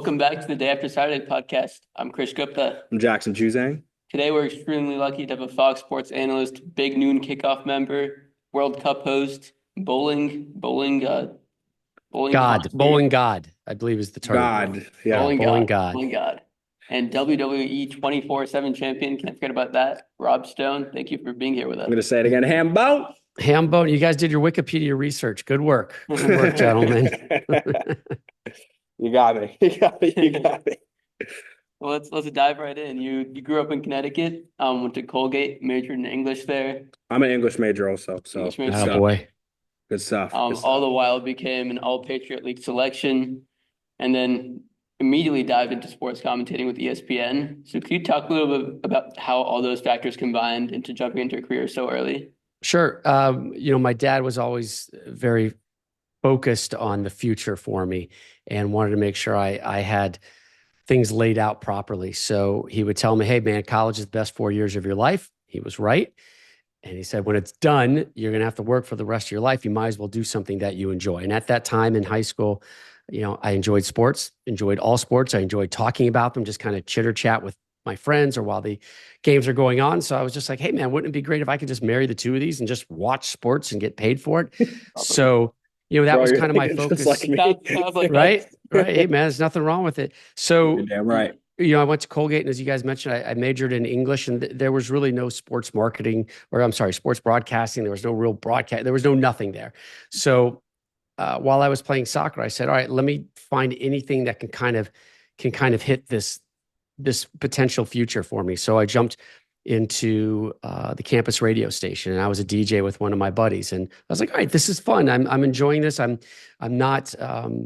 Welcome back to the Day After Saturday podcast. I'm Krish Gupta. I'm Jackson Juzang. Today we're extremely lucky to have a Fox Sports analyst, Big Noon Kickoff member, World Cup host, bowling Bowling God, I believe is the term. God, yeah. Bowling God. And WWE 24/7 champion, can't forget about that, Rob Stone. Thank you for being here with us. I'm going to say it again, Hambo. Hambo, you guys did your Wikipedia research. Good work. Good work, gentlemen. You got me. Well, let's dive right in. You grew up in Connecticut, went to Colgate, majored in English there. I'm an English major also, so English major. Oh, boy. Good stuff. All the while became an All-Patriot League selection, and then immediately dived into sports commentating with ESPN. So could you talk a little bit about how all those factors combined into jumping into a career so early? Sure. My dad was always very focused on the future for me and wanted to make sure I had things laid out properly. So he would tell me, hey, man, college is the best 4 years of your life. He was right. And he said, when it's done, you're going to have to work for the rest of your life. You might as well do something that you enjoy. And at that time in high school, I enjoyed sports, enjoyed all sports. I enjoyed talking about them, just kind of chitter chat with my friends or while the games are going on. So I was just like, hey, man, wouldn't it be great if I could just marry the two of these and just watch sports and get paid for it? So, that was kind of my focus. Like right? Right. Hey, man, there's nothing wrong with it. So, you're damn right. I went to Colgate, and as you guys mentioned, I majored in English, and there was really no sports marketing, sports broadcasting. There was no real broadcast. There was nothing there. So while I was playing soccer, I said, all right, let me find anything that can kind of hit this potential future for me. So I jumped into the campus radio station, and I was a DJ with one of my buddies, and I was like, all right, this is fun. I'm enjoying this. I'm not out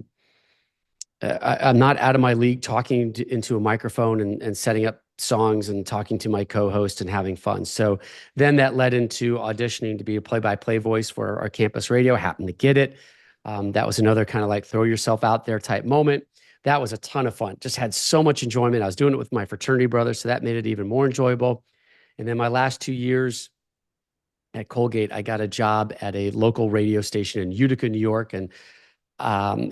of my league talking into a microphone and setting up songs and talking to my co-host and having fun. So then that led into auditioning to be a play-by-play voice for our campus radio. Happened to get it. That was another kind of like throw yourself out there type moment. That was a ton of fun. Just had so much enjoyment. I was doing it with my fraternity brothers, so that made it even more enjoyable. And then my last 2 years at Colgate, I got a job at a local radio station in Utica, New York. And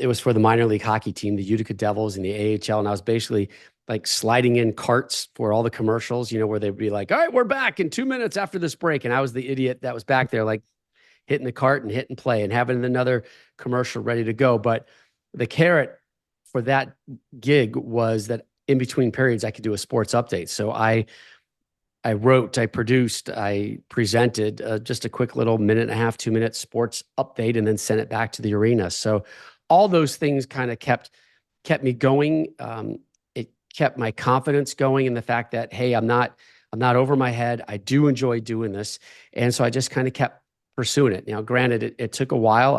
it was for the minor league hockey team, the Utica Devils in the AHL. And I was basically like sliding in carts for all the commercials, where they'd be like, all right, we're back in 2 minutes after this break. And I was the idiot that was back there, like hitting the cart and hitting play and having another commercial ready to go. But the carrot for that gig was that in between periods, I could do a sports update. So I wrote, I produced, I presented just a quick little 1.5, 2 minute sports update, and then sent it back to the arena. So all those things kind of kept me going. It kept my confidence going in the fact that, hey, I'm not over my head. I do enjoy doing this. And so I just kind of kept pursuing it. Now, granted, it took a while.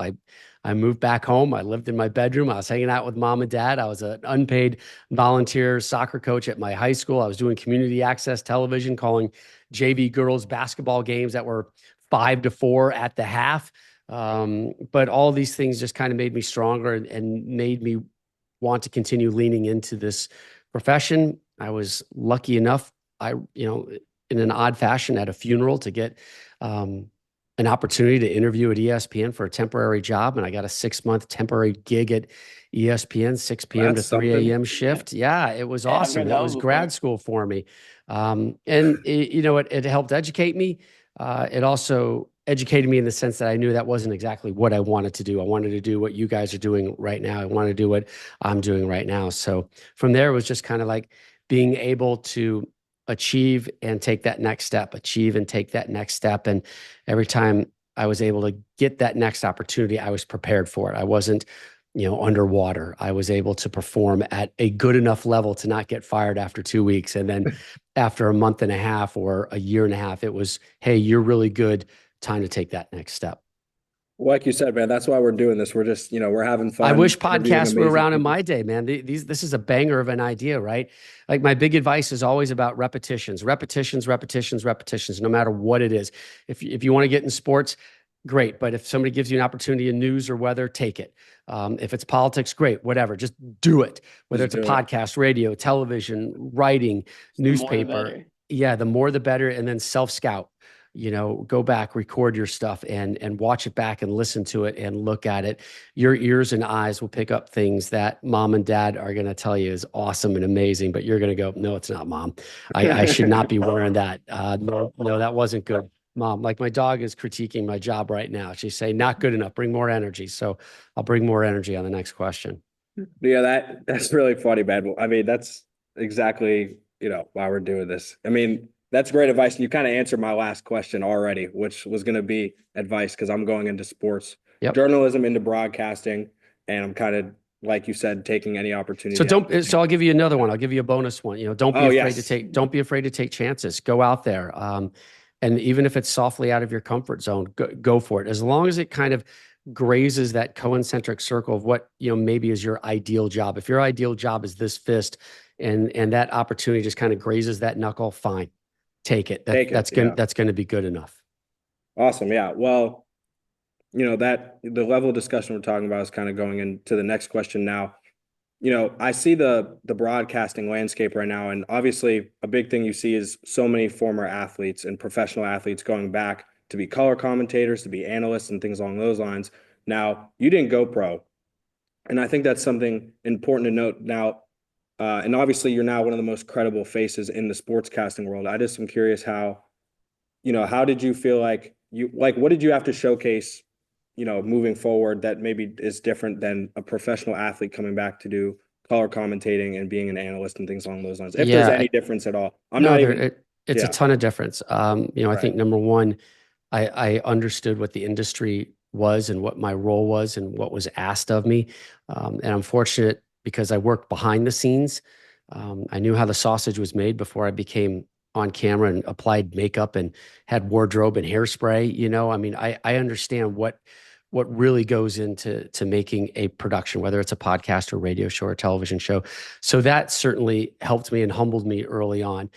I moved back home. I lived in my bedroom. I was hanging out with mom and dad. I was an unpaid volunteer soccer coach at my high school. I was doing community access television, calling JV girls basketball games that were 5-4 at the half. But all these things just kind of made me stronger and made me want to continue leaning into this profession. I was lucky enough, in an odd fashion at a funeral to get an opportunity to interview at ESPN for a temporary job. And I got a 6-month temporary gig at ESPN, 6 p.m. to 3 a.m. shift. Yeah, it was awesome. That was grad school for me. It helped educate me. It also educated me in the sense that I knew that wasn't exactly what I wanted to do. I wanted to do what you guys are doing right now. I wanted to do what I'm doing right now. So from there, it was just kind of like being able to achieve and take that next step, And every time I was able to get that next opportunity, I was prepared for it. I wasn't, underwater. I was able to perform at a good enough level to not get fired after 2 weeks. And then after a month and a half or a year and a half, it was, hey, you're really good. Time to take that next step. Like you said, man, that's why we're doing this. We're just, we're having fun. I wish podcasts were around in my day, man. This is a banger of an idea, right? Like my big advice is always about repetitions, no matter what it is. If you want to get in sports, great. But if somebody gives you an opportunity in news or weather, take it. If it's politics, great, whatever, just do it. Whether it's a podcast, radio, television, writing, newspaper. Yeah, the more the better. And then self-scout. go back, record your stuff and watch it back and listen to it and look at it. Your ears and eyes will pick up things that mom and dad are going to tell you is awesome and amazing, but you're going to go, no, it's not, mom. I should not be wearing that. No, that wasn't good. Mom, like my dog is critiquing my job right now. She's saying, not good enough, bring more energy. So I'll bring more energy on the next question. Yeah, that's really funny, man. I mean, that's exactly, why we're doing this. I mean, that's great advice. You kind of answered my last question already, which was going to be advice because I'm going into sports journalism, into broadcasting, and I'm kind of, like you said, taking any opportunity. So I'll give you another one. I'll give you a bonus one. Don't be afraid to take chances. Go out there. And even if it's softly out of your comfort zone, go for it. As long as it kind of grazes that concentric circle of what, maybe is your ideal job. If your ideal job is this fist and that opportunity just kind of grazes that knuckle, fine. Take it. That's going to be good enough. Awesome. Yeah. Well, that the level of discussion we're talking about is kind of going into the next question now. I see the broadcasting landscape right now, and obviously a big thing you see is so many former athletes and professional athletes going back to be color commentators, to be analysts and things along those lines. Now, you didn't go pro, and I think that's something important to note now. And obviously you're now one of the most credible faces in the sportscasting world. I just am curious how did you feel what did you have to showcase, moving forward that maybe is different than a professional athlete coming back to do color commentating and being an analyst and things along those lines? If there's any difference at all. It's a ton of difference. I think number one, I understood what the industry was and what my role was and what was asked of me. And I'm fortunate because I worked behind the scenes. I knew how the sausage was made before I became on camera and applied makeup and had wardrobe and hairspray. I mean, I understand what really goes into making a production, whether it's a podcast or radio show or television show. So that certainly helped me and humbled me early on.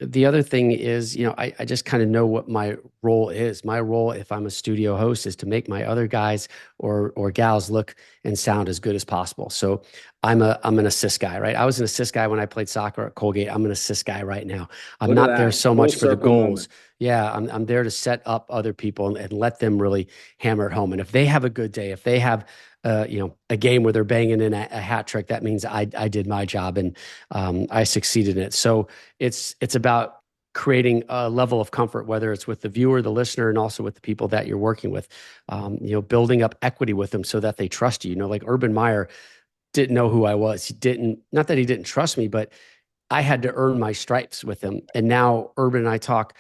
The other thing is, I just kind of know what my role is. My role, if I'm a studio host, is to make my other guys or gals look and sound as good as possible. So I'm an assist guy, right? I was an assist guy when I played soccer at Colgate. I'm an assist guy right now. I'm not there so much for the goals. Yeah, I'm there to set up other people and let them really hammer it home. And if they have a good day, if they have a game where they're banging in a hat trick, that means I did my job and I succeeded in it. So it's about creating a level of comfort, whether it's with the viewer, the listener, and also with the people that you're working with, building up equity with them so that they trust you. Like Urban Meyer didn't know who I was. Not that he didn't trust me, but I had to earn my stripes with him. And now Urban and I talk,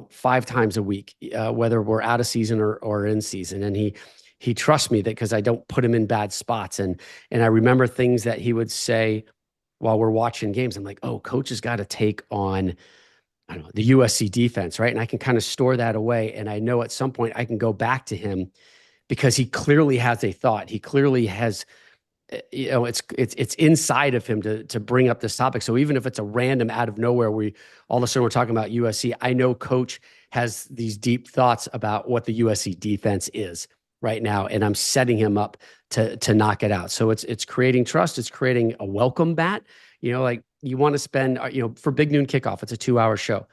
5 times a week, whether we're out of season or in season. And he trusts me that because I don't put him in bad spots. And I remember things that he would say while we're watching games. I'm like, oh, coach has got to take on, I don't know, the USC defense, right? And I can kind of store that away. And I know at some point I can go back to him because he clearly has a thought. He clearly has, it's inside of him to bring up this topic. So even if it's a random out of nowhere, all of a sudden we're talking about USC, I know coach has these deep thoughts about what the USC defense is right now. And I'm setting him up to knock it out. So it's creating trust. It's creating a welcome bat, like you want to spend, for Big Noon Kickoff, it's a 2-hour show.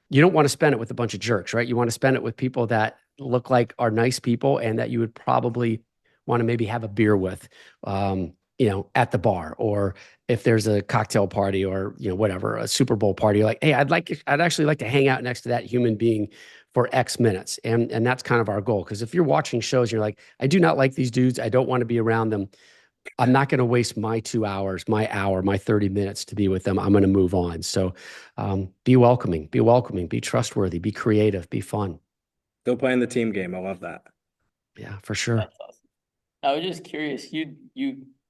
You don't want to spend it with a bunch of jerks, right? You want to spend it with people that look like are nice people and that you would probably want to maybe have a beer with, at the bar, or if there's a cocktail party or, whatever, a Super Bowl party, like, hey, I'd actually like to hang out next to that human being for X minutes. And that's kind of our goal. Because if you're watching shows, you're like, I do not like these dudes. I don't want to be around them. I'm not going to waste my 2 hours, my hour, my 30 minutes to be with them. I'm going to move on. So be welcoming, be trustworthy, be creative, be fun. Still playing the team game. I love that. Yeah, for sure. That's awesome. I was just curious, you've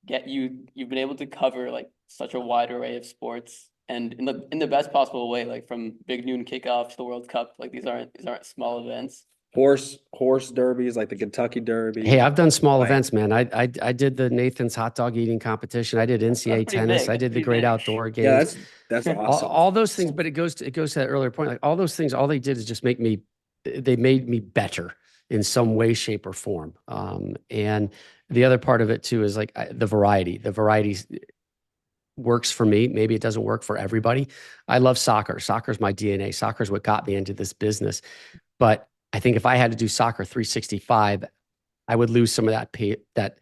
been able to cover like such a wide array of sports and in the best possible way, like from Big Noon Kickoff to the World Cup. Like these aren't small events. Horse derbies, like the Kentucky Derby. Hey, I've done small events, man. I did the Nathan's hot dog eating competition. I did NCAA tennis. Big. I did the great outdoor games. Yeah, that's awesome. All those things, but it goes to that earlier point. Like all those things, all they did is just they made me better in some way, shape, or form. And the other part of it too is like the variety. The varieties works for me. Maybe it doesn't work for everybody. I love soccer. Soccer is my DNA. Soccer is what got me into this business. But I think if I had to do soccer 365, I would lose some of that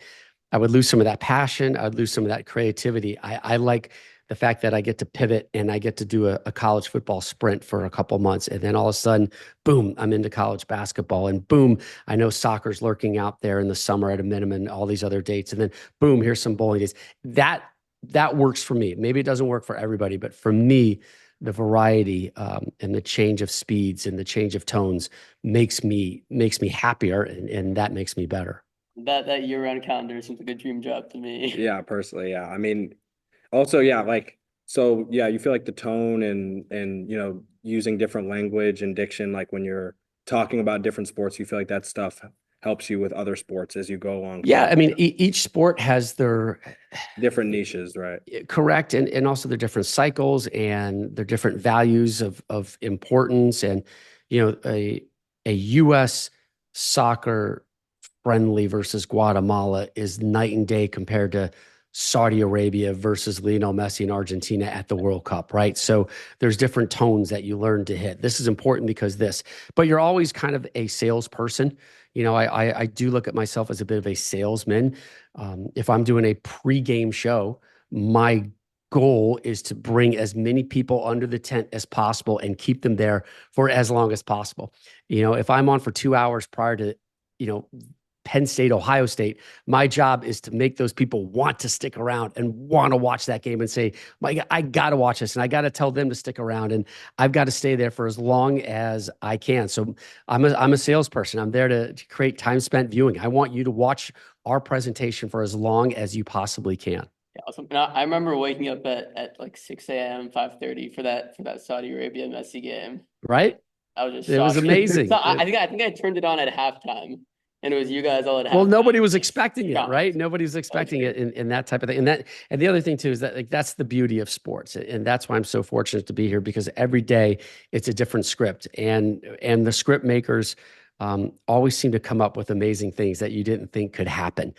I would lose some of that passion. I would lose some of that creativity. I like the fact that I get to pivot and I get to do a college football sprint for a couple months. And then all of a sudden, boom, I'm into college basketball. And boom, I know soccer's lurking out there in the summer at a minimum, and all these other dates. And then boom, here's some bowling days. That works for me. Maybe it doesn't work for everybody, but for me, the variety and the change of speeds and the change of tones makes me happier, and that makes me better. That year-round calendar seems like a dream job to me. Yeah, personally, yeah. I mean, also, yeah, like, so yeah, you feel like the tone and using different language and diction, like when you're talking about different sports, you feel like that stuff helps you with other sports as you go along. Yeah, I mean, each sport has their different niches, right? Correct, and also their different cycles and their different values of importance. And a U.S. soccer friendly versus Guatemala is night and day compared to Saudi Arabia versus Lionel Messi in Argentina at the World Cup, right? So there's different tones that you learn to hit. This is important because but you're always kind of a salesperson. I do look at myself as a bit of a salesman. If I'm doing a pregame show, my goal is to bring as many people under the tent as possible and keep them there for as long as possible. If I'm on for 2 hours prior to, Penn State, Ohio State, my job is to make those people want to stick around and want to watch that game and say, I got to watch this, and I got to tell them to stick around, and I've got to stay there for as long as I can. So I'm a salesperson. I'm there to create time spent viewing. I want you to watch our presentation for as long as you possibly can. Yeah, awesome. And I remember waking up at like 6 a.m., 5:30 for that Saudi Arabia Messi game. Right? I was just It was amazing. So I think I turned it on at halftime. And it was you guys all at halftime. Well, nobody was expecting it, right? Nobody was expecting it in that type of thing. And the other thing too is that that's the beauty of sports. And that's why I'm so fortunate to be here, because every day it's a different script. And the script makers always seem to come up with amazing things that you didn't think could happen.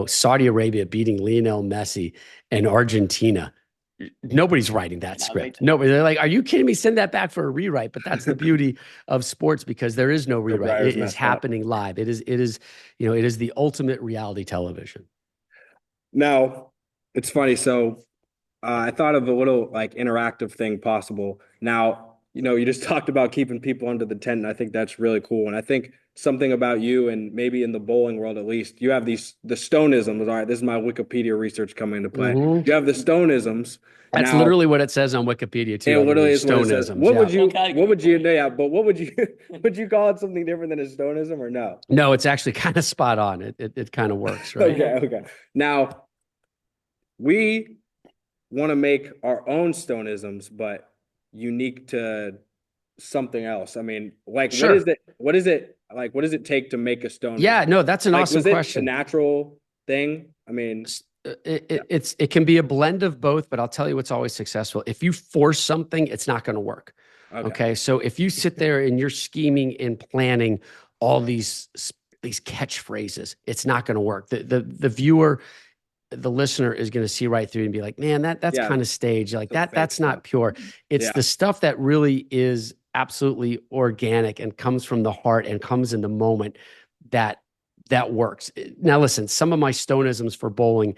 Saudi Arabia beating Lionel Messi and Argentina. Nobody's writing that script. Nobody. They're like, "Are you kidding me? Send that back for a rewrite." But that's the beauty of sports, because there is no rewrite. It is happening live. It is the ultimate reality television. Now, it's funny. So I thought of a little like interactive thing possible. Now, you just talked about keeping people under the tent, and I think that's really cool. And I think something about you, and maybe in the bowling world at least, you have the Stoneisms. All right, this is my Wikipedia research coming into play. Mm-hmm. You have the Stoneisms. That's literally what it says on Wikipedia too. It literally is Stoneisms. What would you? Yeah, but what would you? Would you call it something different than a Stoneism or no? No, it's actually kind of spot on. It kind of works, right? Okay. Now, we want to make our own Stoneisms, but unique to something else. I mean, like, sure. What is it like? What does it take to make a stone? Yeah, no, that's an awesome question. A natural thing? I mean, it can be a blend of both, but I'll tell you what's always successful. If you force something, it's not going to work. Okay. So if you sit there and you're scheming and planning all these catchphrases, it's not going to work. The viewer, the listener is going to see right through and be like, man, that's kind of staged. Like that's not pure. It's the stuff that really is absolutely organic and comes from the heart and comes in the moment that works. Now, listen, some of my Stoneisms for bowling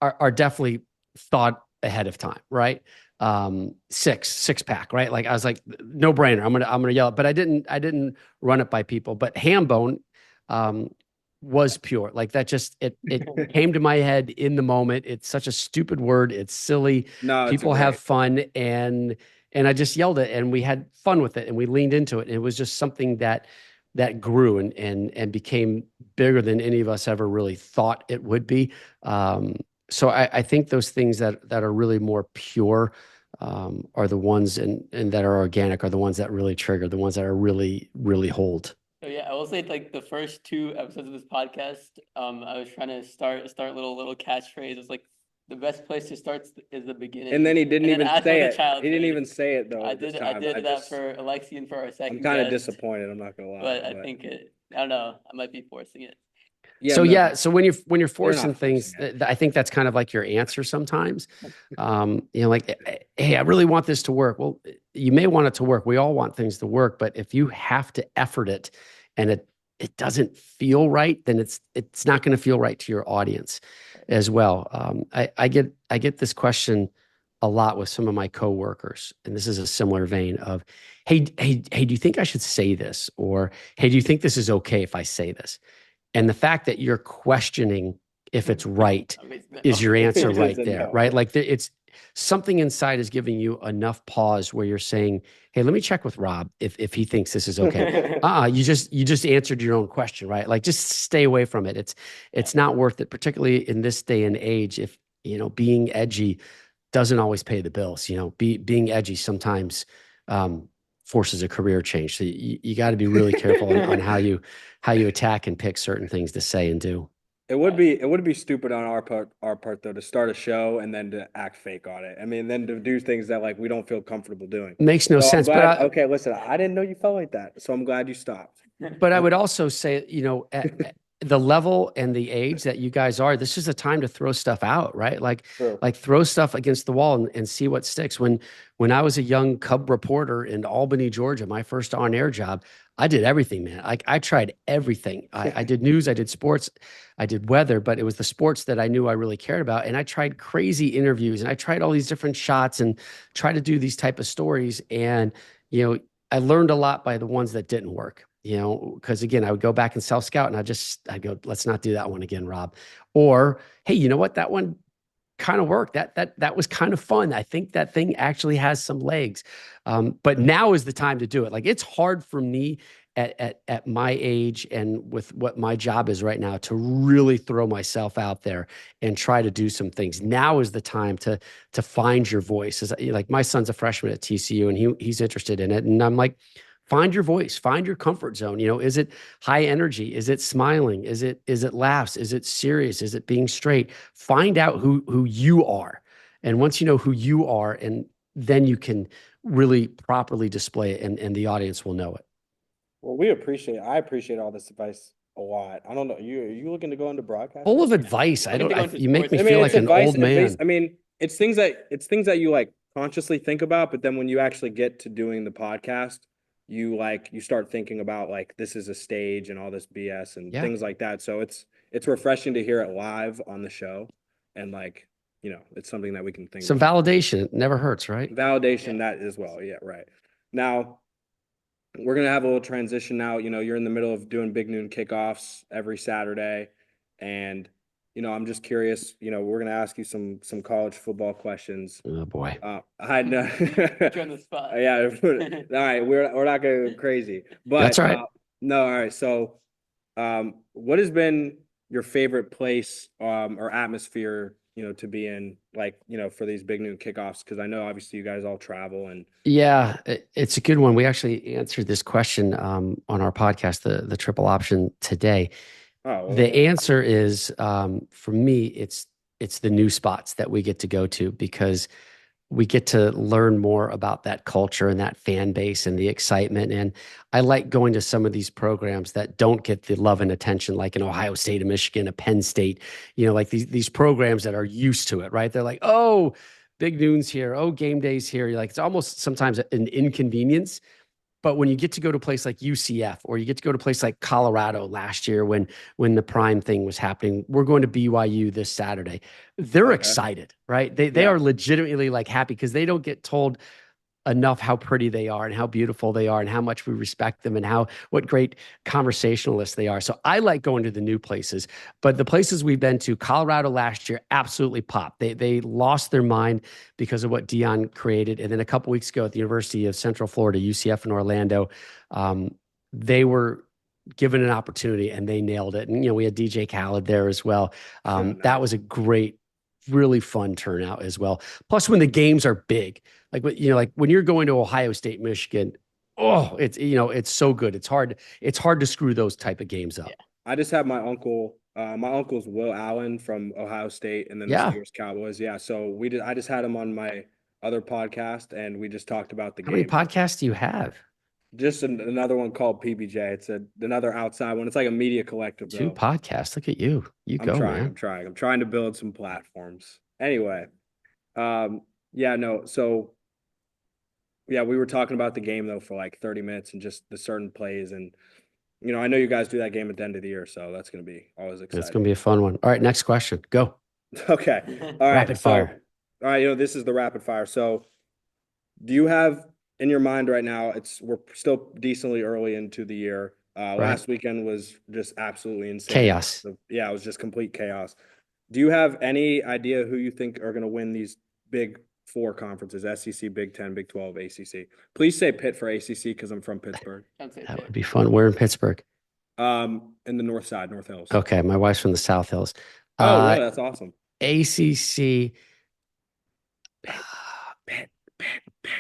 are definitely thought ahead of time, right? Six pack, right? Like I was like, no brainer. I'm gonna yell it, but I didn't run it by people. But ham bone was pure. Like that just it came to my head in the moment. It's such a stupid word. It's silly. No, people have fun, and I just yelled it, and we had fun with it, and we leaned into it. And it was just something that grew and became bigger than any of us ever really thought it would be. So I think those things that are really more pure are the ones and that are organic are the ones that really trigger, the ones that are really, really hold. So yeah, I will say like the first 2 episodes of this podcast, I was trying to start little catchphrase. It's like the best place to start is the beginning. And then he didn't even say it. He didn't even say it though. I did that for Alexi and for our second. I'm kind of disappointed. I'm not gonna lie. But I think I don't know. I might be forcing it. Yeah, So no, yeah, so when you're they're forcing not things, forcing it. I think that's kind of like your answer sometimes. Like, hey, I really want this to work. Well, you may want it to work. We all want things to work, but if you have to effort it and it doesn't feel right, then it's not going to feel right to your audience as well. I get this question a lot with some of my coworkers, and this is a similar vein of, hey, do you think I should say this? Or hey, do you think this is okay if I say this? And the fact that you're questioning if it's right is your answer It is right a there, no. right? Like it's something inside is giving you enough pause where you're saying, "Hey, let me check with Rob if he thinks this is okay." You just answered your own question, right? Like just stay away from it. It's not worth it, particularly in this day and age. If being edgy doesn't always pay the bills. Being edgy sometimes forces a career change. So you got to be really careful on how you attack and pick certain things to say and do. It would be stupid on our part though to start a show and then to act fake on it. I mean, then to do things that like we don't feel comfortable doing. Makes no So I'm sense. But glad. Okay, listen, I didn't know you felt like that, so I'm glad you stopped. I would also say, at the level and the age that you guys are, this is a time to throw stuff out, right? True. Like throw stuff against the wall and see what sticks. When I was a young Cub reporter in Albany, Georgia, my first on-air job, I did everything, man. I tried everything. I did news, I did sports, I did weather, but it was the sports that I knew I really cared about. And I tried crazy interviews and I tried all these different shots and try to do these type of stories. And, I learned a lot by the ones that didn't work, because again, I would go back and self scout and I'd go, let's not do that one again, Rob. Or, hey, you know what? That one kind of worked. That was kind of fun. I think that thing actually has some legs. But now is the time to do it. Like it's hard for me at my age and with what my job is right now to really throw myself out there and try to do some things. Now is the time to find your voice. Like my son's a freshman at TCU and he's interested in it. And I'm like, find your voice, find your comfort zone. Is it high energy? Is it smiling? Is it laughs? Is it serious? Is it being straight? Find out who you are. And once you know who you are, and then you can really properly display it and the audience will know it. Well, I appreciate all this advice a lot. I don't know. Are you looking to go into Full broadcasting? of advice. Looking to go into You make sports. me I mean, feel it's like an advice old man. I mean, it's things that you like consciously think about, but then when you actually get to doing the podcast, you start thinking about like this is a stage and all this BS and Yeah. things like that. So it's refreshing to hear it live on the show, and like it's something that we can think Some about. validation. It never hurts, right? Validation that as well. Yeah, right. Now we're gonna have a little transition now. You're in the middle of doing big noon kickoffs every Saturday, and I'm just curious. We're gonna ask you some college football questions. Oh boy. I know. Put you on the spot. Yeah. All right. We're not going crazy, That's but all right. no. All right. So, what has been your favorite place or atmosphere to be in, like for these big noon kickoffs? Because I know obviously you guys all travel and Yeah, it's a good one. We actually answered this question on our podcast, the triple option today. oh The okay. answer is for me, it's the new spots that we get to go to because we get to learn more about that culture and that fan base and the excitement. And I like going to some of these programs that don't get the love and attention, like an Ohio State, a Michigan, a Penn State, like these programs that are used to it, right? They're like, oh, big noons here. Oh, game days here. You're like, it's almost sometimes an inconvenience. But when you get to go to a place like UCF or you get to go to a place like Colorado last year when the prime thing was happening, we're going to BYU this Saturday. They're Okay. excited, right? They Yeah. are legitimately like happy because they don't get told enough how pretty they are and how beautiful they are and how much we respect them and what great conversationalists they are. So I like going to the new places, but the places we've been to, Colorado last year, absolutely popped. They lost their mind because of what Dion created. And then a couple weeks ago at the University of Central Florida, UCF in Orlando, they were given an opportunity and they nailed it. And, we had DJ Khaled there as well. Nice. That was a great, really fun turnout as well. Plus when the games are big, like when you're going to Ohio State, Michigan, oh, it's so good. It's hard to screw those type of games up. Yeah. I just have my uncle. My uncle's Will Allen from Ohio State, and then the Yeah. Steelers Cowboys. Yeah, so I just had him on my other podcast, and we just talked about the How many game. podcasts do you have? Just another one called PBJ. It's another outside one. It's like a media collective, 2 though. podcasts. Look at you. You I'm go, trying. man. I'm trying. I'm trying to build some platforms. Anyway, yeah, no. So yeah, we were talking about the game though for like 30 minutes and just the certain plays, and I know you guys do that game at the end of the year, so that's gonna be always It's going to exciting. be a fun one. All right, next question. Go. Okay. All right. Rapid So, fire. all right, this is the rapid fire. So, do you have in your mind right now? We're still decently early into the year. Right. Last weekend was just absolutely insane. Chaos. So, yeah, it was just complete chaos. Do you have any idea who you think are going to win these big four conferences: SEC, Big Ten, Big 12, ACC? Please say Pitt for ACC because I'm from Pittsburgh. That would be fun. We're in Pittsburgh. In the north side, North Hills. Okay, my wife's from the South Hills. Oh, really? That's awesome. ACC. Pitt.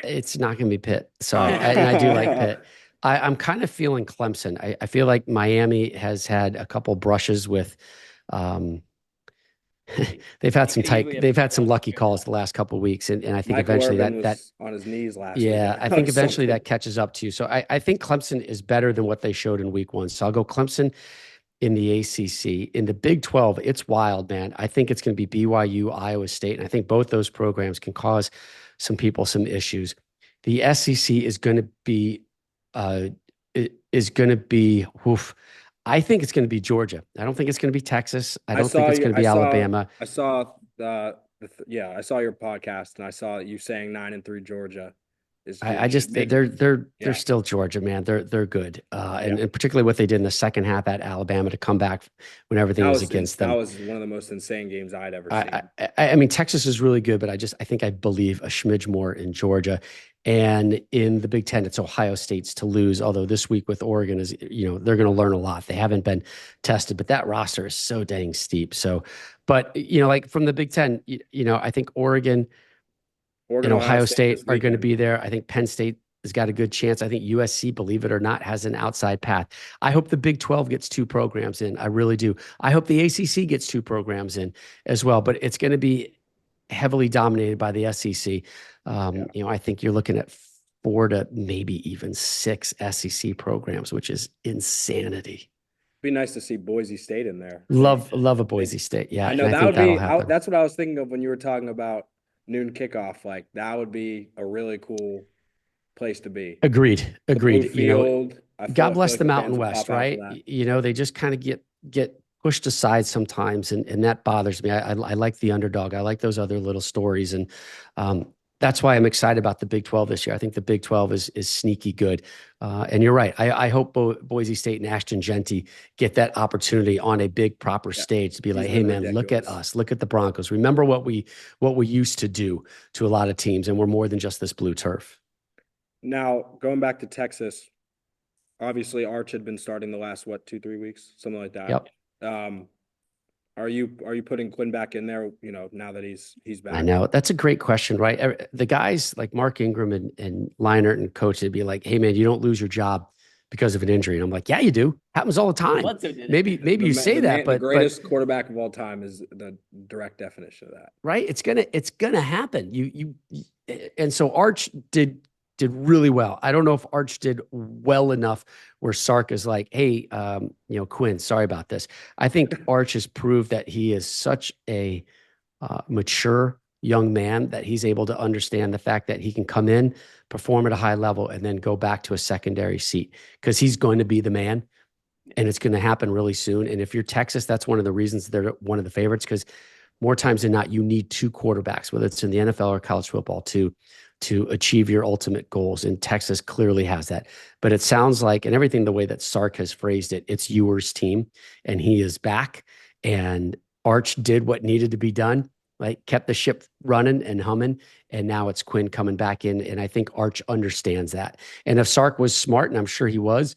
It's not going to be Pitt. Sorry. And I do like Pitt. I'm kind of feeling Clemson. I feel like Miami has had a couple brushes with, they've had some lucky calls the last couple of weeks. And I think Michael eventually Irvin that was on his knees last yeah, weekend. I think eventually that catches up to you. So I think Clemson is better than what they showed in week 1. So I'll go Clemson in the ACC. In the Big 12, it's wild, man. I think it's going to be BYU, Iowa State. And I think both those programs can cause some people some issues. The SEC is going to be, woof. I think it's going to be Georgia. I don't think it's going to be Texas. I don't think it's going to be Alabama. I saw I saw your podcast and I saw you saying 9-3 Georgia. They're still Georgia, man. They're good. And particularly what they did in the second half at Alabama to come back when everything was against them. That was one of the most insane games I'd ever seen. I mean, Texas is really good, but I think I believe a smidge more in Georgia. And in the Big Ten, it's Ohio State's to lose. Although this week with Oregon is, they're going to learn a lot. They haven't been tested, but that roster is so dang steep. So, but like from the Big Ten, I think Oregon and Ohio State are going to be there. I think Penn State has got a good chance. I think USC, believe it or not, has an outside path. I hope the Big 12 gets 2 programs in. I really do. I hope the ACC gets 2 programs in as well, but it's going to be heavily dominated by the SEC. I think you're looking at 4 to maybe even 6 SEC programs, which is insanity. Be nice to see Boise State in there. Love a Boise State. Yeah, I know that's what I was thinking of when you were talking about noon kickoff. Like that would be a really cool place to be. Agreed. Field, God bless the Mountain West, right? They just kind of get pushed aside sometimes, and that bothers me. I like the underdog. I like those other little stories, and that's why I'm excited about the Big 12 this year. I think the Big 12 is sneaky good. And you're right. I hope Boise State and Ashton Genty get that opportunity on a big proper stage to be like, hey man, look at us, look at the Broncos. Remember what we used to do to a lot of teams, and we're more than just this blue turf. Now, going back to Texas, obviously Arch had been starting the last 2-3 weeks, something like that. Yep. Are you putting Quinn back in there, now that he's back? I know. That's a great question, right? The guys like Mark Ingram and Leinart and coach would be like, hey man, you don't lose your job because of an injury. And I'm like, yeah, you do. Happens all the time. Maybe you say that, but the greatest quarterback of all time is the direct definition of that. Right? It's gonna happen. And so Arch did really well. I don't know if Arch did well enough where Sark is like, hey, Quinn, sorry about this. I think Arch has proved that he is such a mature young man that he's able to understand the fact that he can come in, perform at a high level, and then go back to a secondary seat because he's going to be the man, and it's going to happen really soon. And if you're Texas, that's one of the reasons they're one of the favorites, because more times than not, you need 2 quarterbacks, whether it's in the NFL or college football, to achieve your ultimate goals. And Texas clearly has that. But it sounds like, and everything the way that Sark has phrased it, it's Ewer's team, and he is back. And Arch did what needed to be done, like kept the ship running and humming. And now it's Quinn coming back in. And I think Arch understands that. And if Sark was smart, and I'm sure he was,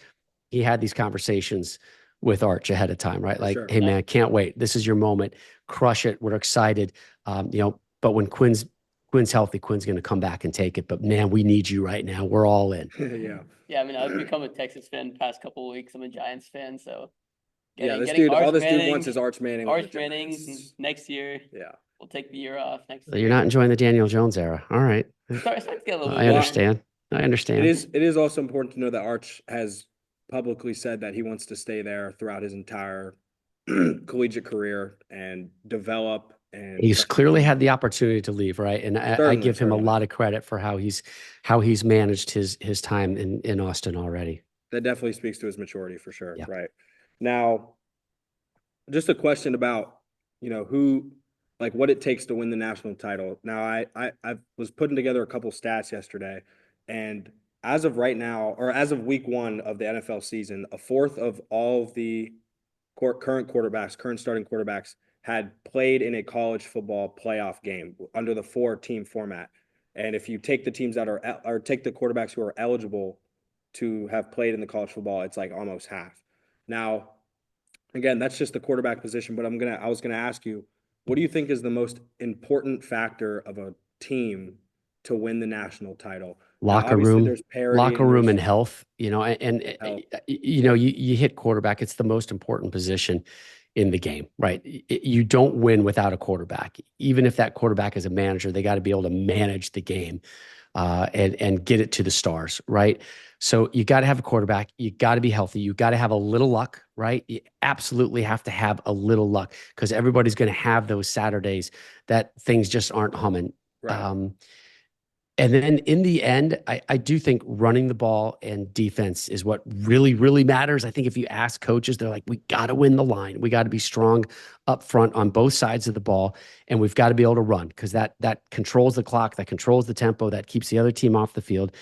he had these conversations with Arch ahead of time, right? Like, hey man, can't wait. This is your moment. Crush it. We're excited. But when Quinn's healthy, Quinn's going to come back and take it. But man, we need you right now. We're all in. Yeah. I mean, I've become a Texas fan the past couple of weeks. I'm a Giants fan, so this dude wants is Arch Manning. Arch Manning next year. Yeah, we'll take the year off next So year. you're not enjoying the Daniel Jones era. All right. Starts to get a little I understand. I understand. It is also important to know that Arch has publicly said that he wants to stay there throughout his entire collegiate career and develop and He's clearly had the opportunity to leave, right? And I give him a lot of credit for how he's managed his time in Austin already. That definitely speaks to his maturity for sure. Yeah. Right. Now, just a question about, who, like what it takes to win the national title. Now, I was putting together a couple stats yesterday, and as of right now, or as of week 1 of the NFL season, a fourth of all of the current starting quarterbacks had played in a college football playoff game under the 4-team format. And if you take the teams that are, or take the quarterbacks who are eligible to have played in the college football, it's like almost half. Now, again, that's just the quarterback position, but I was gonna ask you, what do you think is the most important factor of a team to win the national title? Locker room, there's parity and health, and health. you hit quarterback. It's the most important position in the game, right? You don't win without a quarterback. Even if that quarterback is a manager, they got to be able to manage the game and get it to the stars, right? So you got to have a quarterback. You got to be healthy. You got to have a little luck, right? You absolutely have to have a little luck because everybody's going to have those Saturdays that things just aren't humming. Right. And then in the end, I do think running the ball and defense is what really, really matters. I think if you ask coaches, they're like, we got to win the line. We got to be strong up front on both sides of the ball. And we've got to be able to run because that controls the clock, that controls the tempo, that keeps the other team off the field.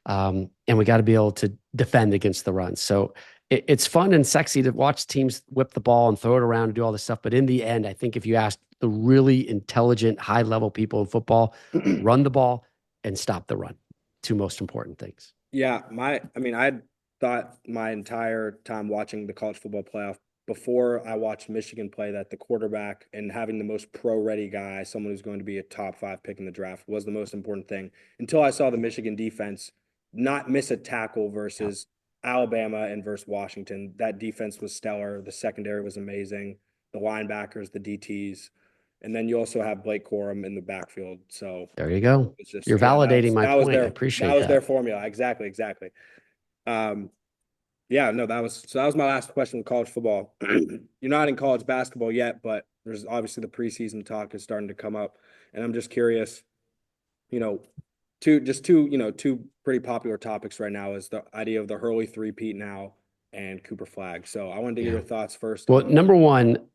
And we got to be able to defend against the run. So it's fun and sexy to watch teams whip the ball and throw it around and do all this stuff. But in the end, I think if you ask the really intelligent, high-level people in football, run the ball and stop the run. 2 most important things. Yeah, I thought my entire time watching the college football playoff before I watched Michigan play that the quarterback and having the most pro-ready guy, someone who's going to be a top 5 pick in the draft, was the most important thing until I saw the Michigan defense not miss a tackle versus Alabama and versus Washington. That defense was stellar. The secondary was amazing. The linebackers, the DTs. And then you also have Blake Corum in the backfield. So there you go. You're validating my point. I appreciate that. That was their formula. Exactly. Yeah, no, that was my last question with college football. You're not in college basketball yet, but there's obviously the preseason talk is starting to come up. And I'm just curious, two pretty popular topics right now is the idea of the Hurley 3-peat now and Cooper Flag. So I wanted to get your thoughts first. Well, number one,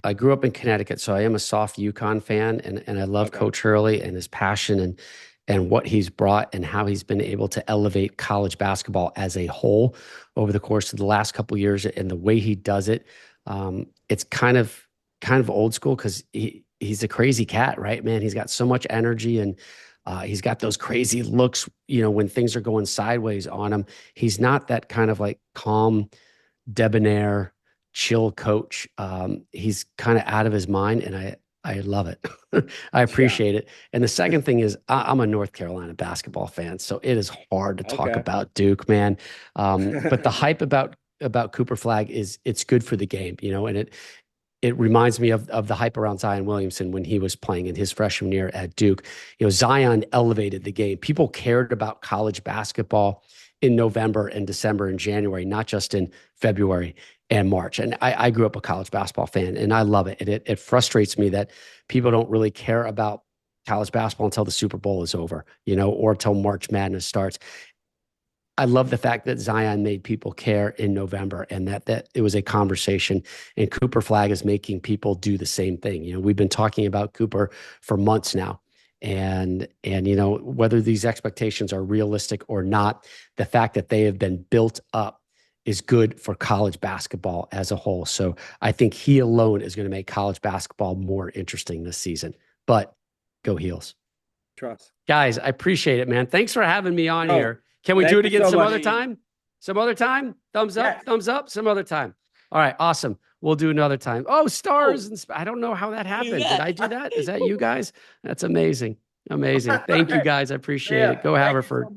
I grew up in Connecticut, so I am a soft UConn fan, and I love Coach Hurley and his passion and what he's brought and how he's been able to elevate college basketball as a whole over the course of the last couple of years, and the way he does it. It's kind of old school because he's a crazy cat, right, man? He's got so much energy and he's got those crazy looks, when things are going sideways on him. He's not that kind of like calm, debonair, chill coach. He's kind of out of his mind, and I love it. I appreciate it. And the second thing is I'm a North Carolina basketball fan, so it is hard to talk about Duke, man. But the hype about Cooper Flag it's good for the game, and it reminds me of the hype around Zion Williamson when he was playing in his freshman year at Duke. Zion elevated the game. People cared about college basketball in November and December and January, not just in February and March. And I grew up a college basketball fan, and I love it. It frustrates me that people don't really care about college basketball until the Super Bowl is over, or until March Madness starts. I love the fact that Zion made people care in November, and that it was a conversation, and Cooper Flag is making people do the same thing. We've been talking about Cooper for months now. And whether these expectations are realistic or not, the fact that they have been built up is good for college basketball as a whole. So I think he alone is going to make college basketball more interesting this season. But go Heels. Trust. Guys, I appreciate it, man. Thanks for having me on here. Can we do it again some other time? Some other time? Thumbs up, thumbs up, some other time. All right, awesome. We'll do another time. Oh, stars. And I don't know how that happened. Did I do that? Is that you guys? That's amazing. Amazing. Thank you, guys. I appreciate it. Go Haverford.